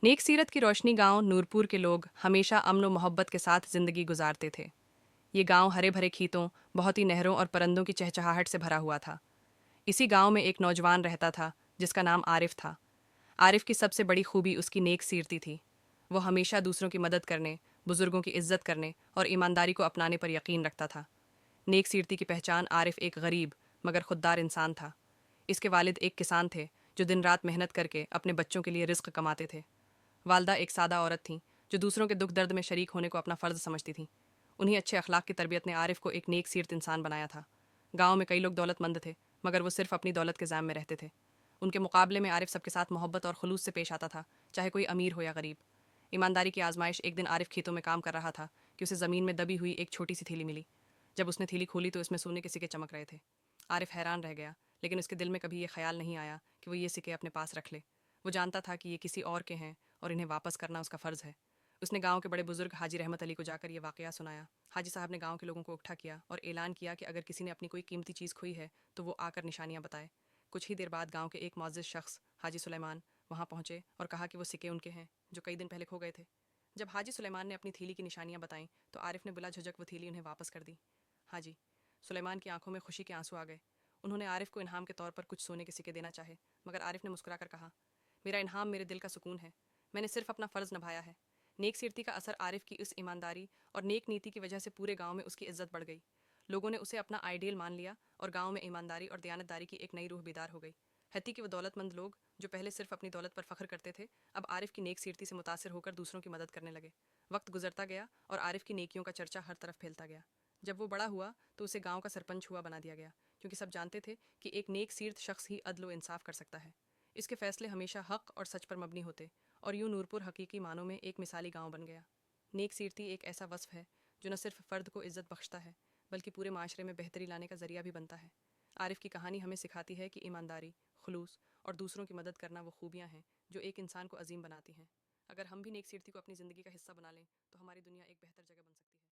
नेक सीरत की रोशनी गांव नूरपुर के लोग हमेशा अमन व मोहब्बत के साथ ज़िंदगी गुजारते थे। ये गांव हरे भरे खेतों, बहुत ही नहरों और परंदों की चहचहाहट से भरा हुआ था। इसी गांव में एक नौजवान रहता था जिसका नाम आरिफ था। आरिफ की सबसे बड़ी खूबी उसकी नेक सीरती थी। वो हमेशा दूसरों की मदद करने, बुजुर्गों की इज्जत करने और ईमानदारी को अपनाने पर यकीन रखता था। नेक सीरती की पहचान आरिफ एक गरीब मगर खुददार इंसान था। इसके वालिद एक किसान थे जो दिन रात मेहनत करके अपने बच्चों के लिए रिस्क कमाते थे। वालदा एक सादा औरत थीं जो दूसरों के दुख दर्द में शरीक होने को अपना फ़र्ज़ समझती थीं। उन्हीं अच्छे अखलाक की तरबियत ने आरिफ को एक नेक सीरत इंसान बनाया था। गांव में कई लोग दौलतमंद थे मगर वो सिर्फ अपनी दौलत के ज़ाम में रहते थे। उनके मुकाबले में आरिफ सबके साथ मोहब्बत और खलूस से पेश आता था, चाहे कोई अमीर हो या गरीब। ईमानदारी की आजमाइश एक दिन आरिफ खेतों में काम कर रहा था कि उसे ज़मीन में दबी हुई एक छोटी सी थैली मिली। जब उसने थैली खोली तो इसमें सोने के सिक्के चमक रहे थे। आरिफ हैरान रह गया, लेकिन उसके दिल में कभी ये ख्याल नहीं आया कि वो ये सिक्के अपने पास रख ले। वो जानता था कि ये किसी और के हैं और इन्हें वापस करना उसका फ़र्ज़ है। उसने गांव के बड़े बुजुर्ग हाजी रहमत अली को जाकर यह वाक़या सुनाया। हाजी साहब ने गांव के लोगों को इकट्ठा किया और ऐलान किया कि अगर किसी ने अपनी कोई कीमती चीज़ खोई है तो वो आकर निशानियां बताए। कुछ ही देर बाद गांव के एक मुअज़्ज़िज़ शख्स हाजी सुलेमान वहां पहुंचे और कहा कि वो सिक्के उनके हैं जो कई दिन पहले खो गए थे। जब हाजी सुलेमान ने अपनी थैली की निशानियां बताईं तो आरिफ ने बिला झिझक वो थैली उन्हें वापस कर दी। हाजी सुलेमान की आंखों में खुशी के आंसू आ गए। उन्होंने आरिफ को इनाम के तौर पर कुछ सोने के सिक्के देना चाहे, मगर आरिफ ने मुस्कुराकर कहा, मेरा इनाम मेरे दिल का सुकून है। मैंने सिर्फ अपना फ़र्ज़ निभाया है। नेक सीरती का असर आरिफ की इस ईमानदारी और नेक नीति की वजह से पूरे गांव में उसकी इज्जत बढ़ गई। लोगों ने उसे अपना आइडियल मान लिया और गांव में ईमानदारी और दयानतदारी की एक नई रूह बेदार हो गई। हती कि वो दौलतमंद लोग जो पहले सिर्फ अपनी दौलत पर फख्र करते थे, अब आरिफ की नेक सीरती से मुतासिर होकर दूसरों की मदद करने लगे। वक्त गुजरता गया और आरिफ की नेकियों का चर्चा हर तरफ फैलता गया। जब वो बड़ा हुआ तो उसे गांव का सरपंच हुआ बना दिया गया, क्योंकि सब जानते थे कि एक नेक सीरत शख्स ही अदल व इंसाफ कर सकता है। इसके फैसले हमेशा हक और सच पर मबनी होते और यूं नूरपुर हकीकी मानों में एक मिसाली गांव बन गया। नेक सीरती एक ऐसा वस्फ है जो न सिर्फ फ़र्द को इज्जत बख्शता है बल्कि पूरे माशरे में बेहतरी लाने का ज़रिया भी बनता है। आरिफ की कहानी हमें सिखाती है कि ईमानदारी, खुलूस और दूसरों की मदद करना वो खूबियाँ हैं जो एक इंसान को अजीम बनाती हैं। अगर हम भी नेक सीरती को अपनी ज़िंदगी का हिस्सा बना लें तो हमारी दुनिया एक बेहतर जगह बन सकती है।